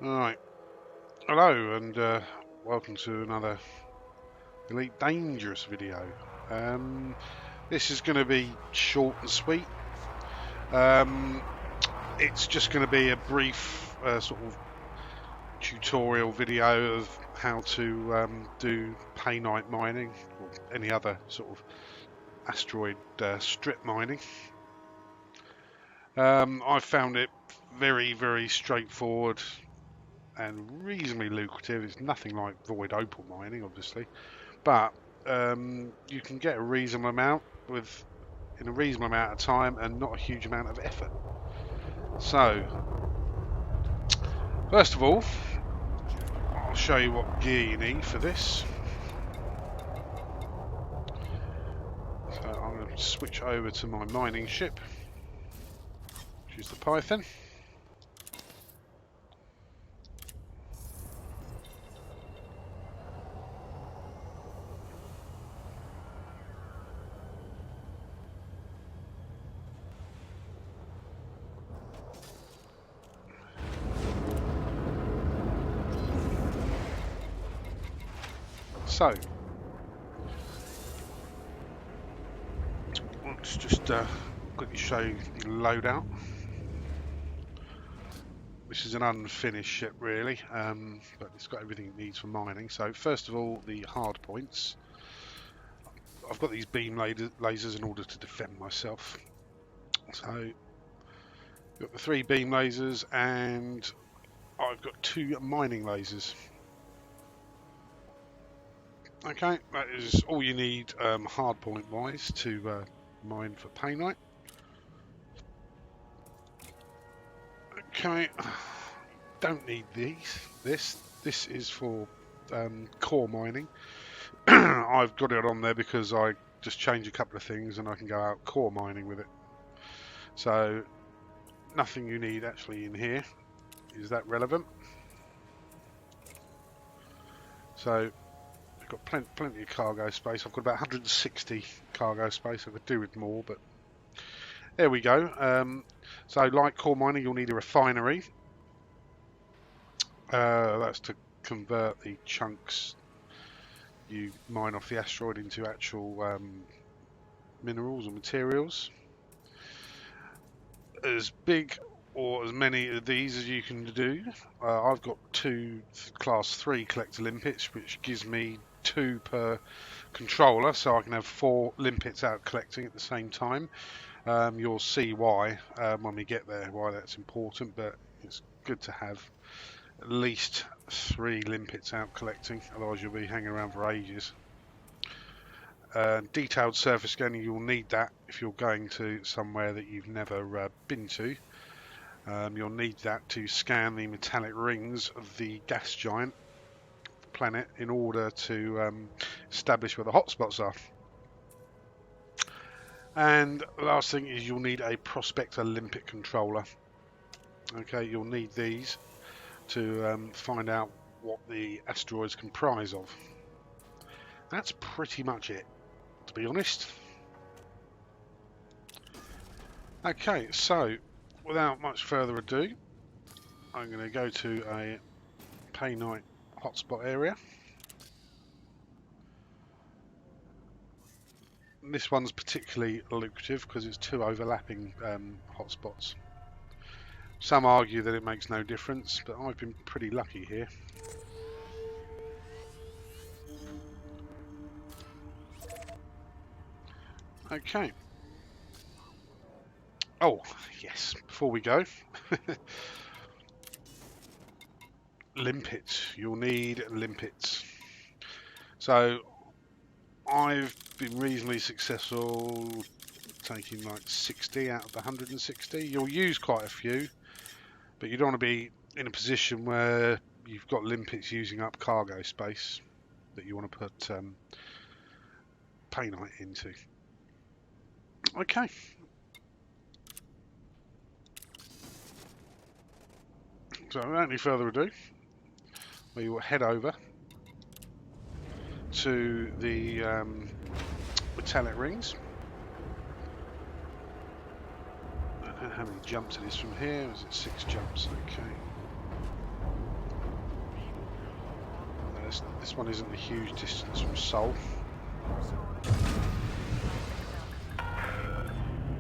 Alright, hello and welcome to another Elite Dangerous video. This is going to be short and sweet. It's just going to be a brief sort of tutorial video of how to do Painite mining or any other sort of asteroid strip mining. I found it very straightforward and reasonably lucrative. It's nothing like void opal mining, obviously, but you can get a reasonable amount in a reasonable amount of time and not a huge amount of effort. So, first of all, I'll show you what gear you need for this. So I'm going to switch over to my mining ship, which is the Python. So, let's just quickly show you the loadout. This is an unfinished ship, really, but it's got everything it needs for mining. So, first of all, the hard points. I've got these beam lasers in order to defend myself. So, I've got the 3 beam lasers, and I've got 2 mining lasers. Okay, that is all you need hardpoint wise to mine for Painite. Okay, don't need these. This is for core mining. I've got it on there because I just change a couple of things and I can go out core mining with it. So nothing you need actually in here is that relevant. So I've got plenty of cargo space. I've got about 160 cargo space. I could do with more, but there we go. So like core mining, you'll need a refinery. That's to convert the chunks you mine off the asteroid into actual minerals or materials. As big or as many of these as you can do. I've got 2 class 3 collector limpets, which gives me 2 per controller, so I can have 4 limpets out collecting at the same time. You'll see why when we get there, why that's important, but it's good to have at least 3 limpets out collecting, otherwise you'll be hanging around for ages. Detailed surface scanning, you'll need that if you're going to somewhere that you've never been to. You'll need that to scan the metallic rings of the gas giant planet in order to establish where the hotspots are. And the last thing is you'll need a prospector limpet controller. Okay, you'll need these to find out what the asteroids comprise of. That's pretty much it, to be honest. Okay, so without much further ado, I'm going to go to a Painite hotspot area. This one's particularly lucrative because it's 2 overlapping hotspots. Some argue that it makes no difference, but I've been pretty lucky here. Okay. Oh, yes, before we go. Limpets. You'll need limpets. So I've been reasonably successful taking like 60 out of the 160. You'll use quite a few, but you don't want to be in a position where you've got limpets using up cargo space that you want to put Painite into. Okay. So without any further ado, we will head over to the metallic rings. I don't know how many jumps it is from here. Is it 6 jumps? Okay. this one isn't a huge distance from Sol.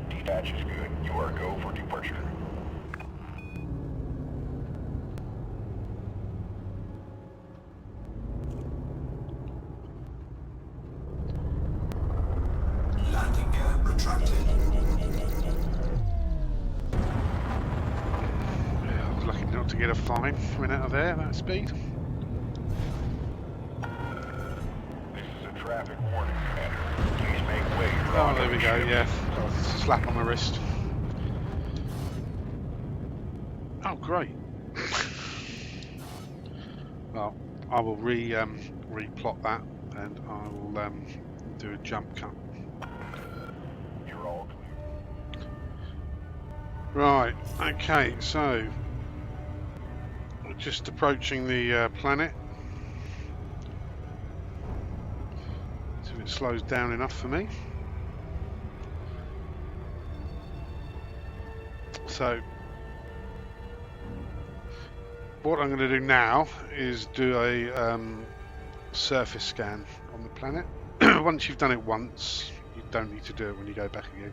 Dispatch is good. You are go for departure. Landing gear retracted. Yeah, I was lucky not to get a fine coming out of there at that speed. This is a traffic warning, Commander. Please make way. Oh, there we go, yeah. Got a slap on my wrist. Oh, great. Well, I will replot that, and I will do a jump cut. You're all clear. Right, okay, so we're just approaching the planet. See if it slows down enough for me. So what I'm going to do now is do a surface scan on the planet. Once you've done it once, you don't need to do it when you go back again.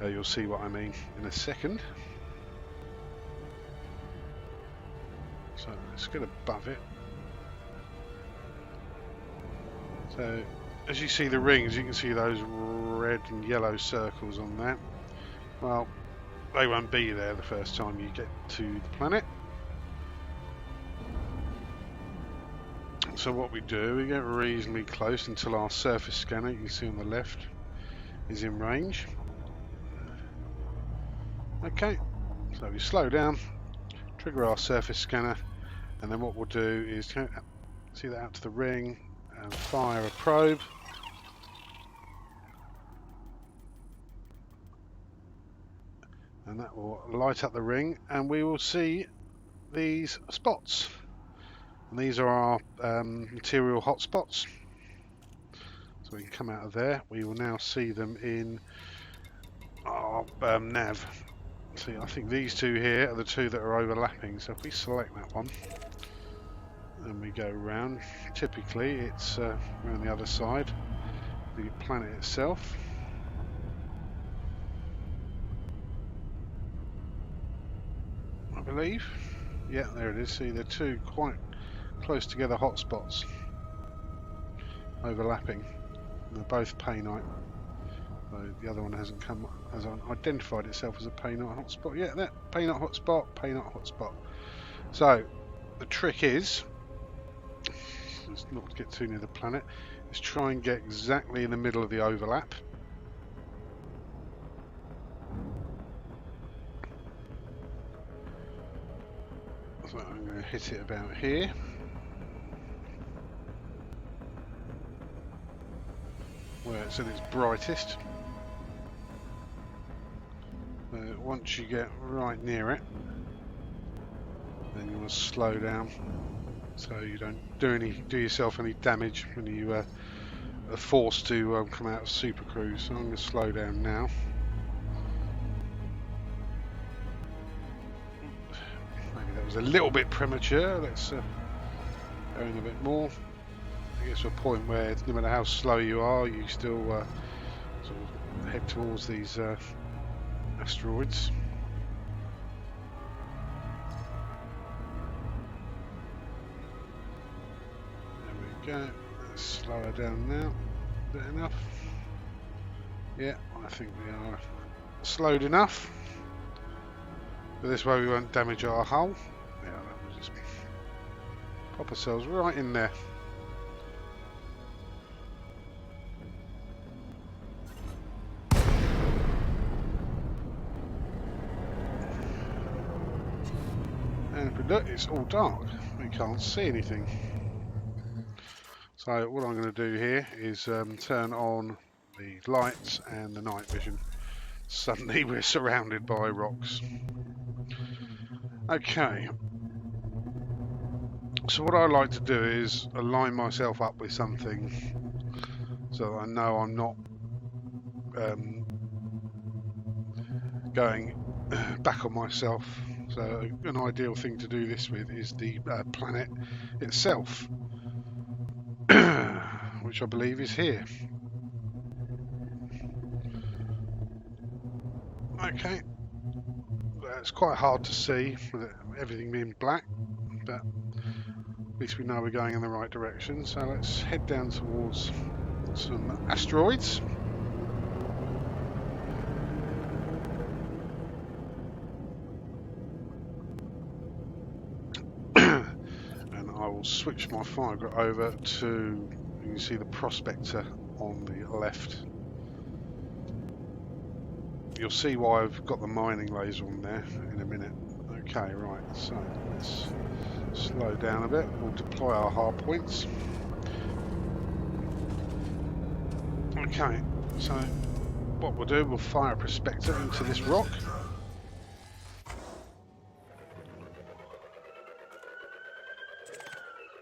You'll see what I mean in a second. So let's get above it. So as you see the rings, you can see those red and yellow circles on there. Well, they won't be there the first time you get to the planet. So what we do, we get reasonably close until our surface scanner, you can see on the left, is in range. Okay, so we slow down, trigger our surface scanner, and then what we'll do is see that out to the ring and fire a probe. And that will light up the ring, and we will see these spots. And these are our material hotspots. So we can come out of there. We will now see them in our nav. See, I think these two here are the two that are overlapping. So if we select that one and we go round, typically it's around the other side, the planet itself. I believe. Yeah, there it is. See, they're two quite close together hotspots overlapping. And they're both Painite. So the other one hasn't identified itself as a Painite hotspot yet. That Painite hotspot. So the trick is, let's not get too near the planet, is try and get exactly in the middle of the overlap. So I'm going to hit it about here. Where it's at its brightest. Once you get right near it, then you want to slow down so you don't do yourself any damage when you are forced to come out of super cruise. So I'm going to slow down now. Maybe that was a little bit premature. Let's go in a bit more. It gets to a point where no matter how slow you are, you still sort of head towards these asteroids. There we go. Let's slow her down now. Is that enough? Yeah, I think we are slowed enough. But this way we won't damage our hull. Yeah, that will just pop ourselves right in there. And look, it's all dark. We can't see anything. So what I'm going to do here is turn on the lights and the night vision. Suddenly we're surrounded by rocks. Okay. So what I like to do is align myself up with something so that I know I'm not going back on myself. So an ideal thing to do this with is the planet itself. which I believe is here. Okay, it's quite hard to see with everything being black, but at least we know we're going in the right direction. So let's head down towards some asteroids. And I will switch my fire over to, you can see the prospector on the left. You'll see why I've got the mining laser on there in a minute. Okay, right, so let's slow down a bit. We'll deploy our hard points. Okay, so what we'll do, we'll fire a prospector into this rock.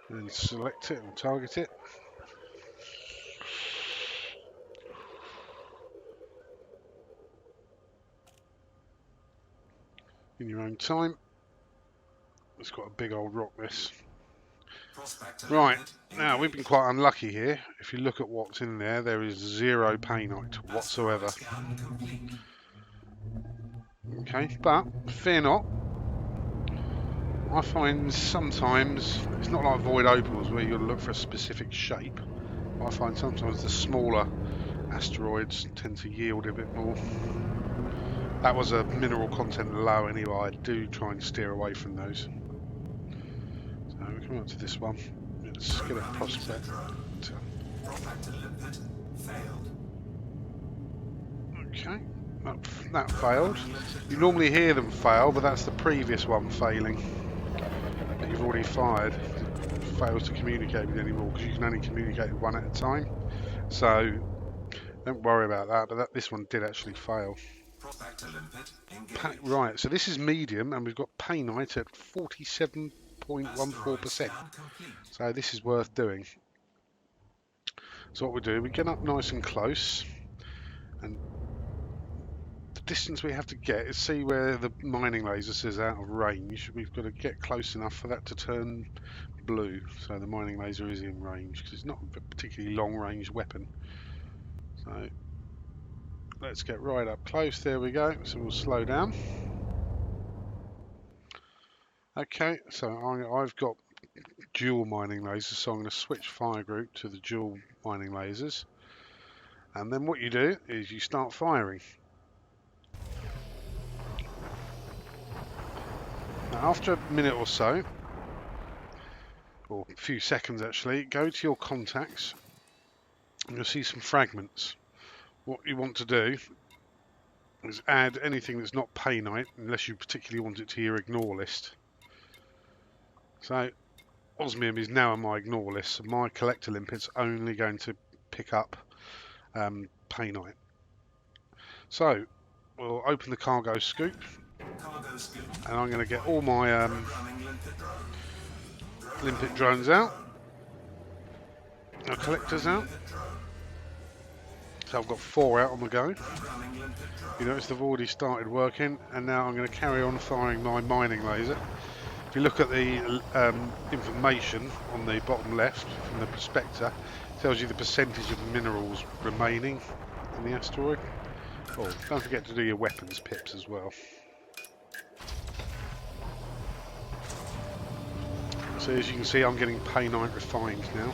And select it and target it. In your own time. It's got a big old rock, this. Right, now we've been quite unlucky here. If you look at what's in there, there is 0 painite whatsoever. Okay, but fear not. I find sometimes, it's not like void opals where you'll look for a specific shape. I find sometimes the smaller asteroids tend to yield a bit more. That was a mineral content low anyway. I do try and steer away from those. So we come up to this one. Let's get a prospect. Okay, that failed. You normally hear them fail, but that's the previous one failing that you've already fired. It fails to communicate with anymore because you can only communicate with one at a time. So don't worry about that. But this one did actually fail. Right, so this is medium, and we've got painite at 47.14%. So this is worth doing. So what we do, we get up nice and close, and the distance we have to get is, see where the mining laser says out of range. We've got to get close enough for that to turn blue. So the mining laser is in range because it's not a particularly long-range weapon. So let's get right up close. There we go. So we'll slow down. Okay, so I've got dual mining lasers, so I'm going to switch fire group to the dual mining lasers. And then what you do is you start firing. Now after a minute or so, or a few seconds actually, go to your contacts and you'll see some fragments. What you want to do is add anything that's not painite, unless you particularly want it to your ignore list. So osmium is now on my ignore list, so my collector limpet's only going to pick up painite. So we'll open the cargo scoop, and I'm going to get all my limpet drones out, our collectors out. So I've got 4 out on the go. You notice they've already started working, and now I'm going to carry on firing my mining laser. If you look at the information on the bottom left from the prospector, it tells you the percentage of minerals remaining in the asteroid. Oh, don't forget to do your weapons pips as well. So as you can see, I'm getting painite refined now.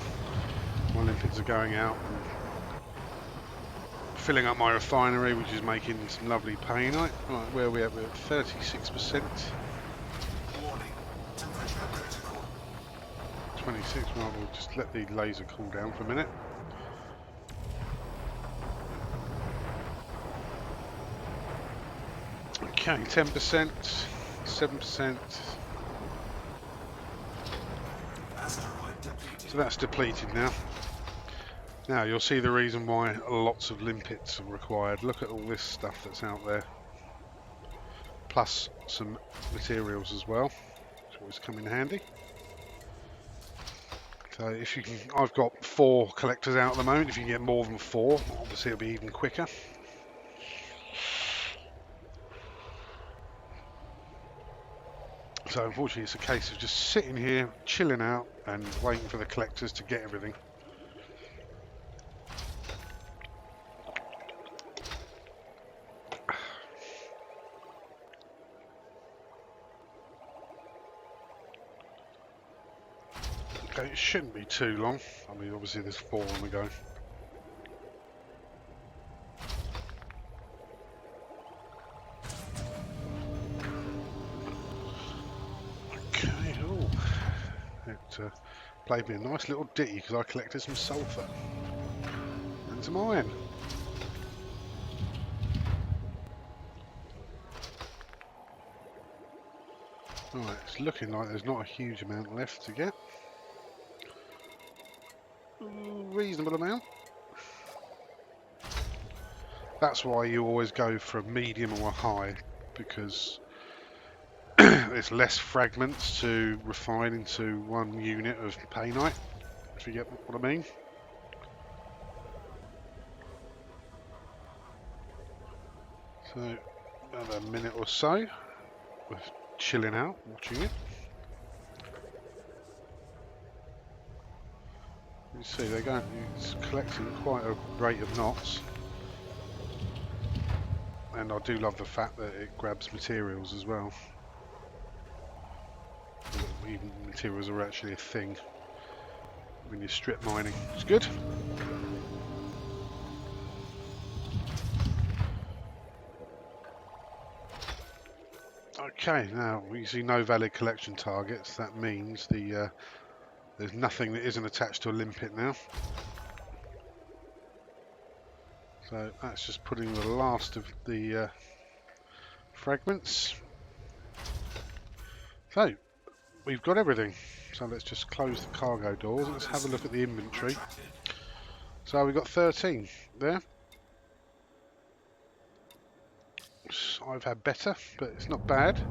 My limpets are going out and filling up my refinery, which is making some lovely painite. Right, where are we at? We're at 36%. 26, well, we'll just let the laser cool down for a minute. Okay, 10%, 7%. So that's depleted now. Now you'll see the reason why lots of limpets are required. Look at all this stuff that's out there. Plus some materials as well, which always come in handy. So if you can, I've got 4 collectors out at the moment. If you can get more than 4, obviously it'll be even quicker. So unfortunately it's a case of just sitting here, chilling out and waiting for the collectors to get everything. Okay, it shouldn't be too long. I mean, obviously there's 4 on the go. Okay, oh. It played me a nice little ditty because I collected some sulphur and some iron. Right, it's looking like there's not a huge amount left to get. Reasonable amount. That's why you always go for a medium or a high, because there's less fragments to refine into one unit of Painite, if you get what I mean. So, another minute or so, we're chilling out, watching it. You see, it's collecting quite a rate of knots. And I do love the fact that it grabs materials as well. Even materials are actually a thing when you're strip mining. It's good. Okay, now we see no valid collection targets. That means there's nothing that isn't attached to a limpet now. So that's just putting the last of the fragments. So we've got everything. So let's just close the cargo doors. Let's have a look at the inventory. So we've got 13 there. I've had better, but it's not bad.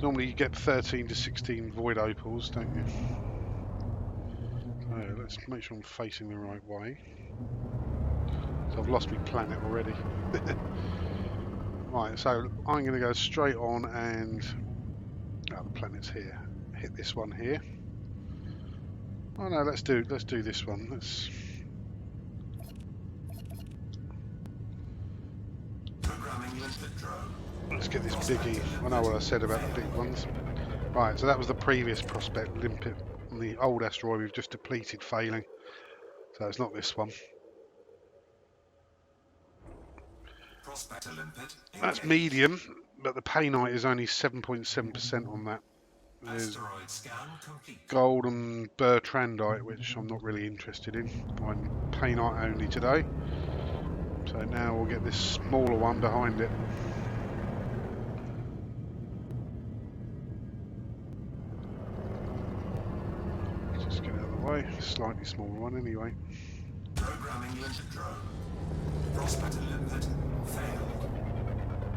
Normally you get 13 to 16 void opals, don't you? So let's make sure I'm facing the right way. So I've lost my planet already. Right, so I'm going to go straight on and... Oh, the planet's here. Hit this one here. Oh no, let's do this one. Let's get this biggie. I know what I said about the big ones. Right, so that was the previous prospect limpet on the old asteroid we've just depleted, failing. So it's not this one. That's medium, but the Painite is only 7.7% on that. There's gold and Bertrandite, which I'm not really interested in. I'm Painite only today. So now we'll get this smaller one behind it. Just get out of the way. Slightly smaller one anyway. Programming limpet drone. Prospector limpet failed.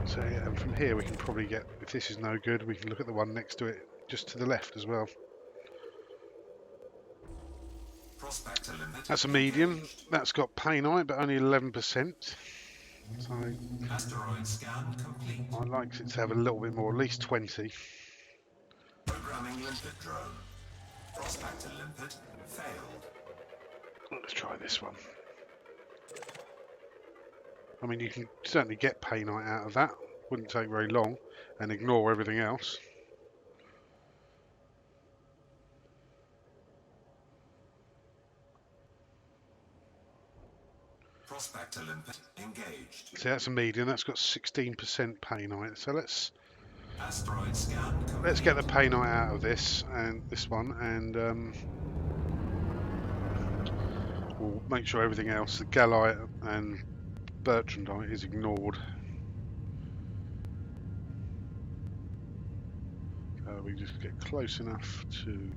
So yeah, and from here we can probably get, if this is no good, we can look at the one next to it, just to the left as well. Prospector limpet. That's a medium. That's got Painite, but only 11%. So Asteroid scan complete. I'd like it to have a little bit more, at least 20. Programming limpet drone. Prospector limpet failed. Let's try this one. I mean, you can certainly get Painite out of that. Wouldn't take very long, and ignore everything else. Prospector limpet engaged. See, that's a medium. That's got 16% Painite. So let's Asteroid scan complete. let's get the Painite out of this and this one, and we'll make sure everything else, the Gallite and Bertrandite, is ignored. We just get close enough to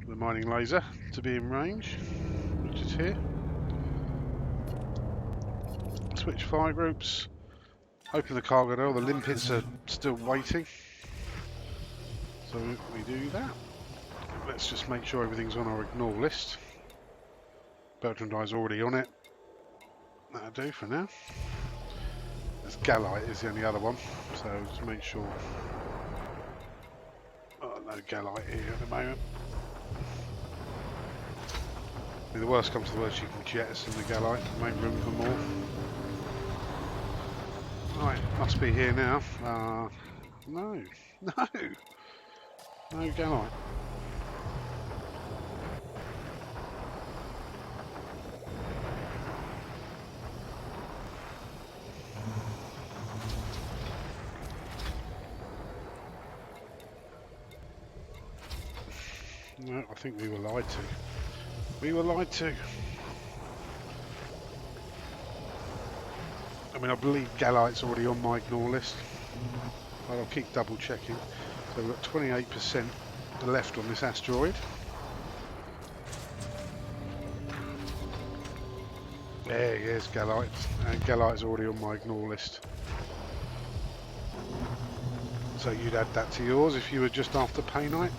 the mining laser to be in range, which is here. Switch fire groups. Open the cargo door. The limpets are still waiting, so we do that. Let's just make sure everything's on our ignore list. Bertrandite's already on it. That'll do for now. There's Gallite is the only other one, so just make sure. Oh, no Gallite here at the moment. I mean, the worst comes to the worst, you can jettison the Gallite and make room for more. Right, must be here now. No, no, no Galite. No, I think we were lied to. We were lied to. I mean, I believe Galite's already on my ignore list, but I'll keep double checking. So we've got 28% left on this asteroid. There he is, Galite, and Galite's already on my ignore list. So you'd add that to yours if you were just after Painite.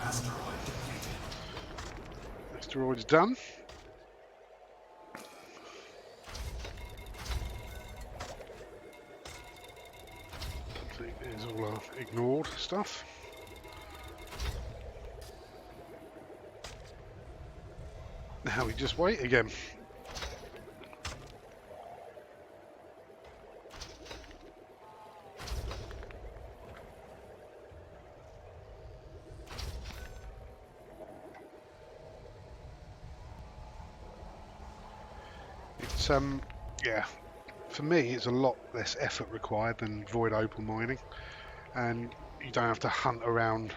Asteroid depleted. Asteroid's done. I think there's all our ignored stuff. Now we just wait again. It's yeah, for me it's a lot less effort required than void opal mining, and you don't have to hunt around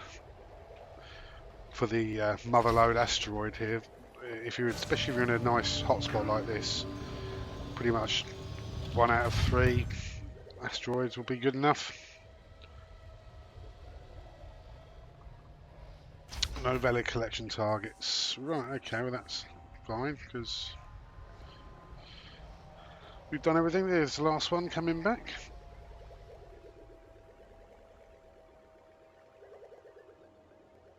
for the mother lode asteroid here. If you're, especially if you're in a nice hotspot like this, pretty much 1 out of 3 asteroids will be good enough. No valid collection targets. Right, okay, well that's fine because we've done everything. There's the last one coming back.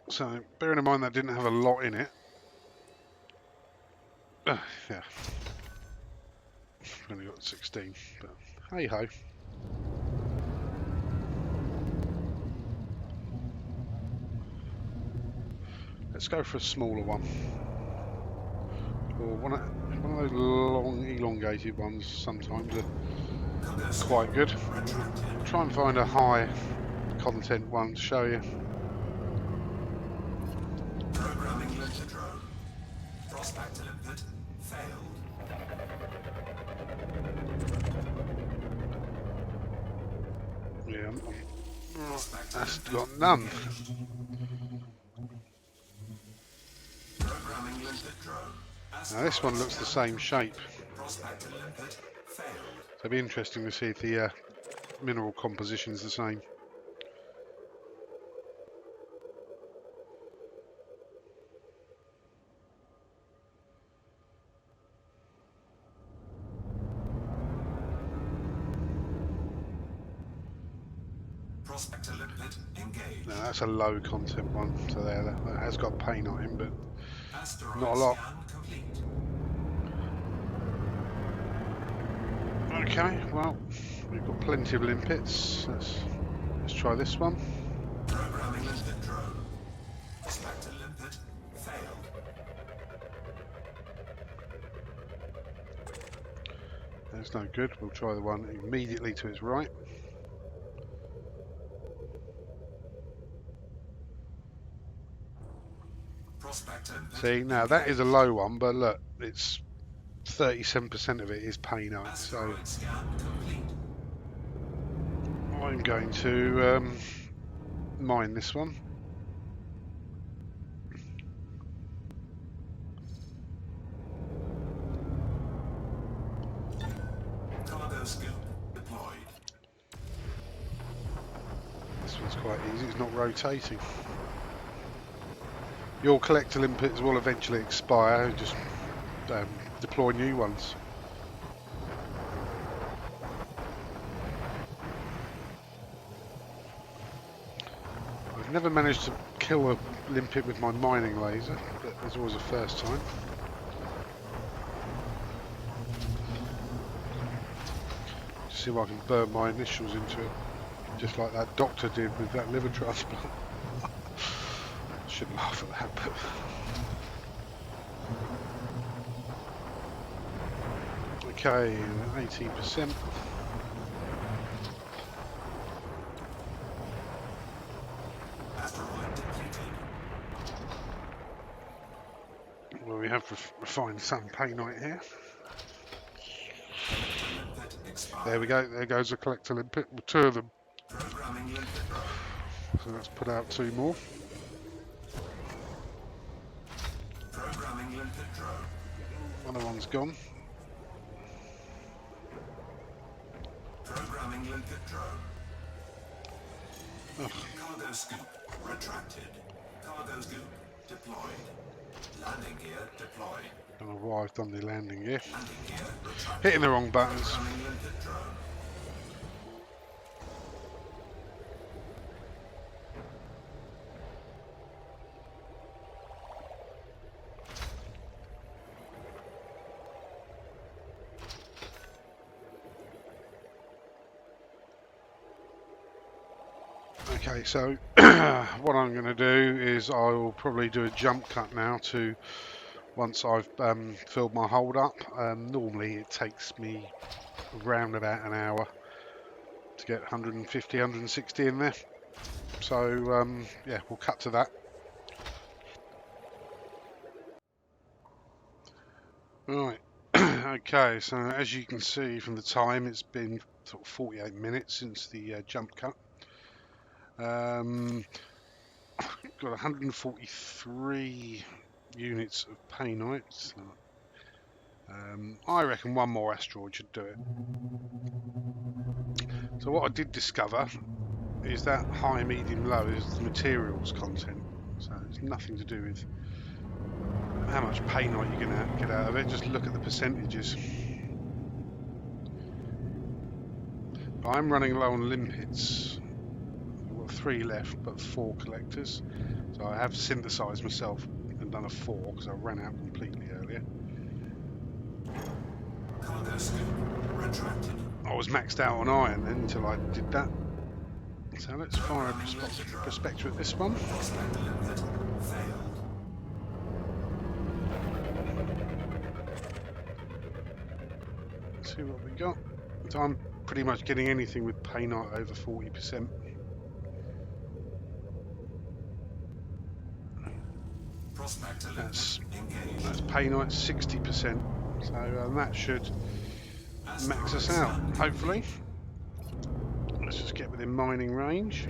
So bearing in mind that didn't have a lot in it. Yeah, only got 16, but hey ho. Let's go for a smaller one, or one of those long, elongated ones. Sometimes are quite good. I'll try and find a high content one to show you. Programming limpet drone. Prospector limpet failed. Yeah, Prospector that's limpet got none. engaged. Programming limpet drone. Now this one looks the same shape. Prospector limpet failed. So it'll be interesting to see if the mineral composition is the same. Prospector limpet engaged. Now that's a low content one, so there that has got painite in, but Asteroid not a lot. scan complete. Okay, well we've got plenty of limpets. Let's try this one. Programming limpet drone. Prospector limpet failed. That's no good. We'll try the one immediately to its right. Prospector limpet See, now that is a low one, but look, it's 37% of it is painite. So asteroid scan complete. I'm going to mine this one. Cargo scoop deployed. This one's quite easy, it's not rotating. Your collector limpets will eventually expire, and just deploy new ones. I've never managed to kill a limpet with my mining laser, but there's always a first time. Just see if I can burn my initials into it, just like that doctor did with that liver transplant. Shouldn't laugh at that, but Okay, 80%. Asteroid depleted. Well, we have refined some painite here. Collector limpet expired. There we go. There goes a collector limpet. Well, two of them. Programming limpet drone. So let's put out two more. Programming limpet drone. Another one's gone. Programming limpet drone. Ugh. Cargo scoop retracted. Cargo scoop deployed. Landing gear deployed. Don't know why I've done the landing gear. Landing gear retracted. Hitting the wrong buttons. Programming limpet drone. Okay, so what I'm going to do is I will probably do a jump cut now to once I've filled my hold up. Normally it takes me around about an hour to get 150, 160 in there. So yeah, we'll cut to that. Right. Okay, so as you can see from the time, it's been sort of 48 minutes since the jump cut. Got 143 units of Painite. So, I reckon one more asteroid should do it. So what I did discover is that high, medium, low is the materials content. So it's nothing to do with how much Painite you're going to get out of it. Just look at the percentages. I'm running low on limpets. I've got 3 left, but 4 collectors. So I have synthesized myself and done a 4 because I ran out completely earlier. Cargo scoop retracted. I was maxed out on iron then until I did that. So let's fire a prospector at this one. Prospector limpet failed. See what we got. So I'm pretty much getting anything with Painite over 40%. Prospector That's limpet engaged. Painite 60%. So that should max us out, hopefully. Let's just get within mining range.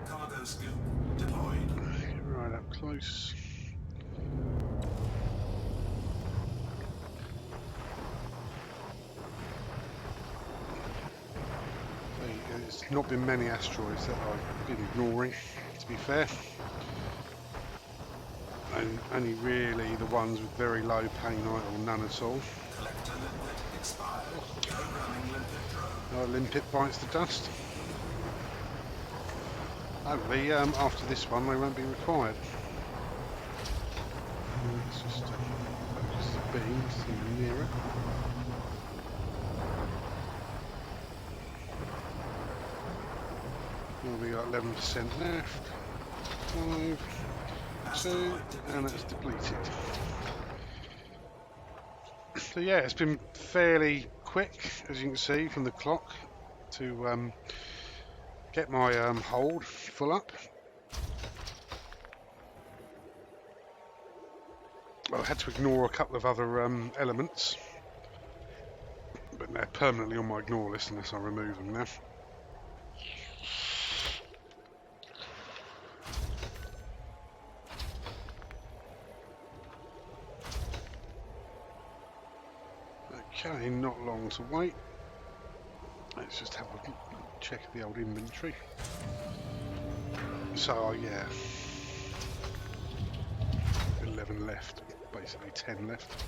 Cargo scoop deployed. Get right up close. It's not been many asteroids that I've been ignoring, to be fair. And only really the ones with very low Painite or none at all. Collector limpet expired. Programming limpet drone. Limpet bites the dust. Hopefully, after this one, they won't be required. Let's just focus the beams to the nearer. Well, we got 11% left. 5, 2, and it's depleted. So yeah, it's been fairly quick, as you can see from the clock, to get my hold full up. Well, I had to ignore a couple of other elements, but they're permanently on my ignore list unless I remove them now. Okay, not long to wait. Let's just have a check of the old inventory. So yeah, 11 left, basically 10 left.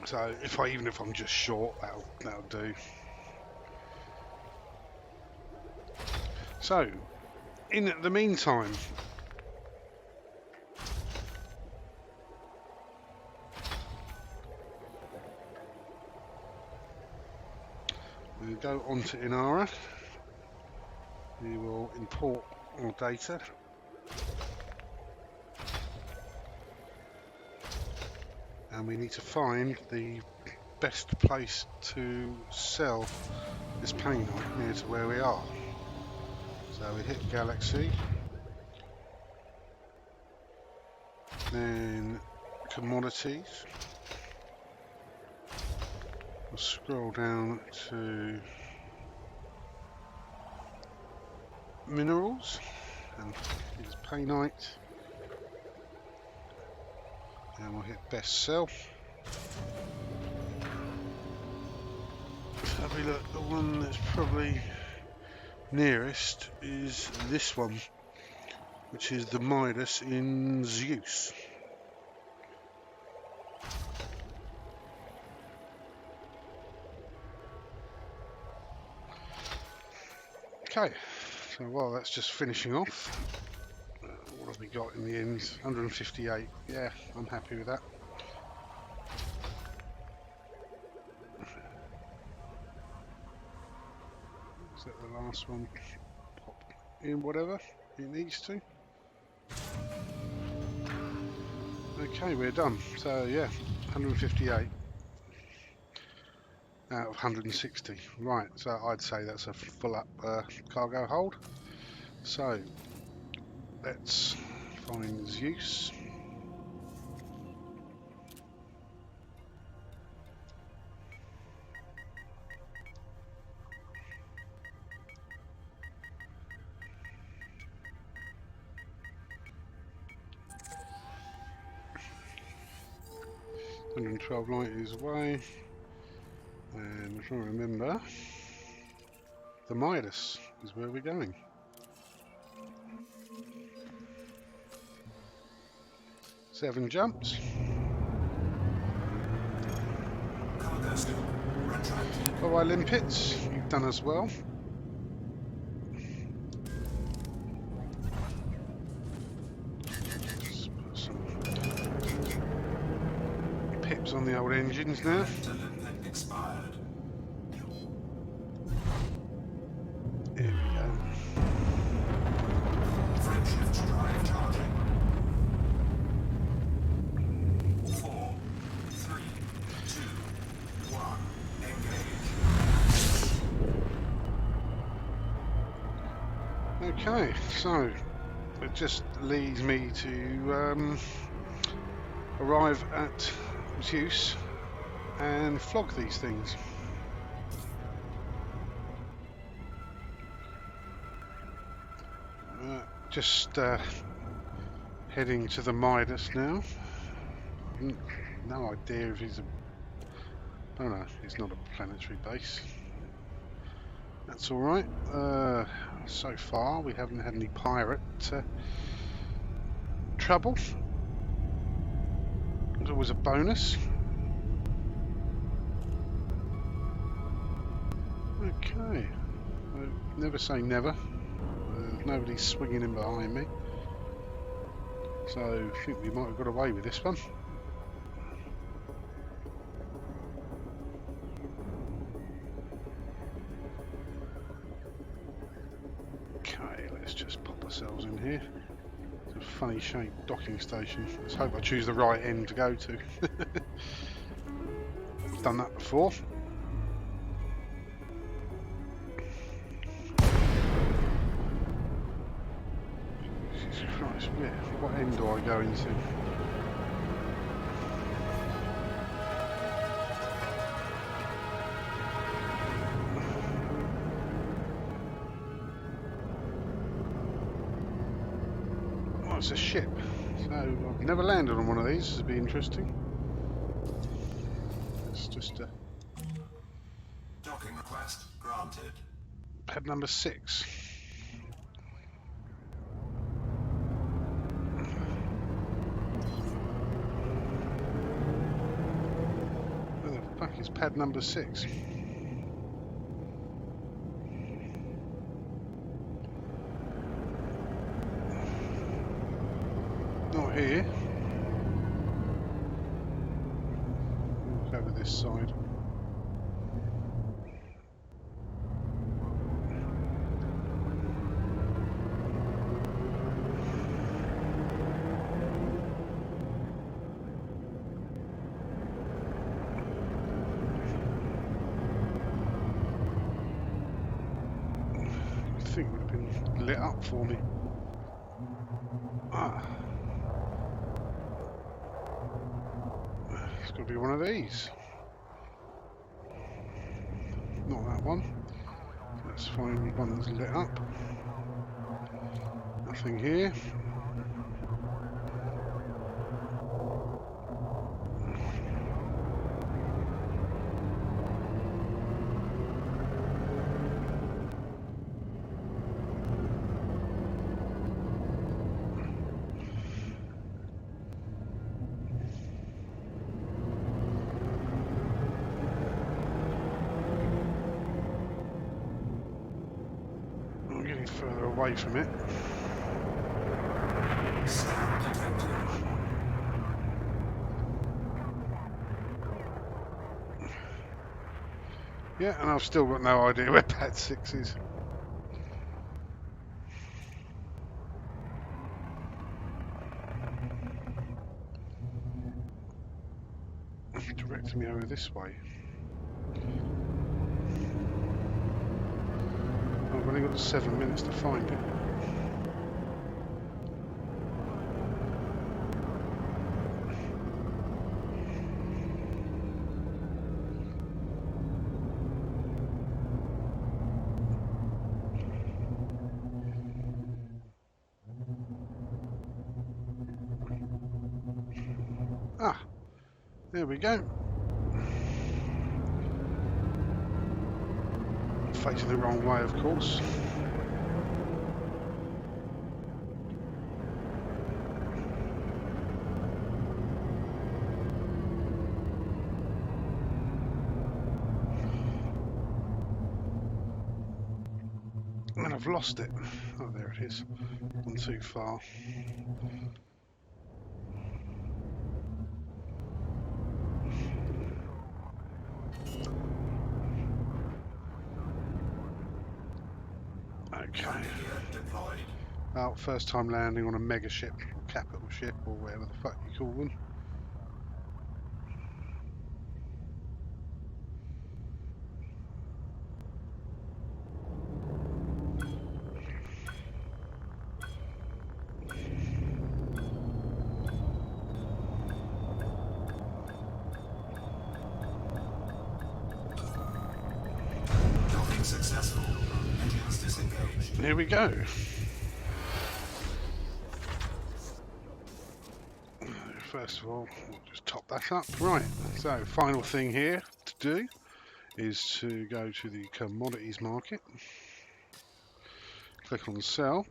So even if I'm just short, that'll do. So, in the meantime, we'll go onto Inara. We will import our data. and we need to find the best place to sell this Painite near to where we are. So we hit Galaxy, then Commodities. We'll scroll down to Minerals, and here's Painite, and we'll hit Best Sell. Let's have a look. The one that's probably nearest is this one, which is the Midas in Zeus. Okay, so while that's just finishing off, what have we got in the end? 158. Yeah, I'm happy with that. Is that the last one? Pop in whatever it needs to. Okay, we're done. So yeah, 158 out of 160. Right, so I'd say that's a full up cargo hold. So let's find Zeus. $112 light is away, and I'm trying to remember, the Midas is where we're going. Seven jumps. Bye-bye limpets, you've done as well. Just put some pips on the old engines now. Here we go. Frameshift drive charging. 4, 3, 2, 1. Engage. Okay, so it just leads me to arrive at Zeus and flog these things. Just heading to the Midas now. No idea if he's a... Oh no, he's not a planetary base. That's alright. So far we haven't had any pirate trouble. It's always a bonus. Okay. Never say never. Nobody's swinging in behind me. So I think we might have got away with this one. Okay, let's just pop ourselves in here. It's a funny shaped docking station. Let's hope I choose the right end to go to. I've done that before. Jesus Christ, what end do I go into? Oh, it's a ship. So I've never landed on one of these. This would be interesting. It's just a Docking request granted. pad number 6. Where the fuck is pad number 6? Not here. We'll go over this side. think it would have been lit up for me. Ah. It's got to be one of these. Not that one. Let's find one that's lit up. Nothing here. I'm getting further away from it. Sound detected. Yeah, and I've still got no idea where pad 6 is. Directing me over this way. I've only got 7 minutes to find it. Ah, there we go. Facing the wrong way, of course. And I've lost it. Oh, there it is. Gone too far. Okay. Landing gear deployed. Well, first time landing on a mega ship, or capital ship, or whatever the fuck you call them. Docking successful. Engines disengaged. Here we go. First of all, we'll just top that up. Right, so final thing here to do is to go to the commodities market. Click on sell.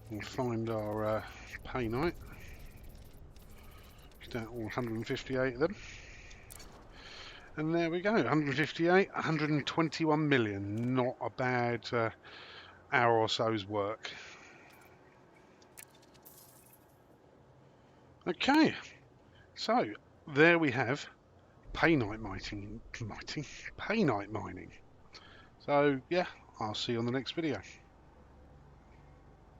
We'll find our Painite. Get out all 158 of them. And there we go, 158, 121 million. Not a bad hour or so's work. Okay, so there we have Painite mining. So yeah, I'll see you on the next video.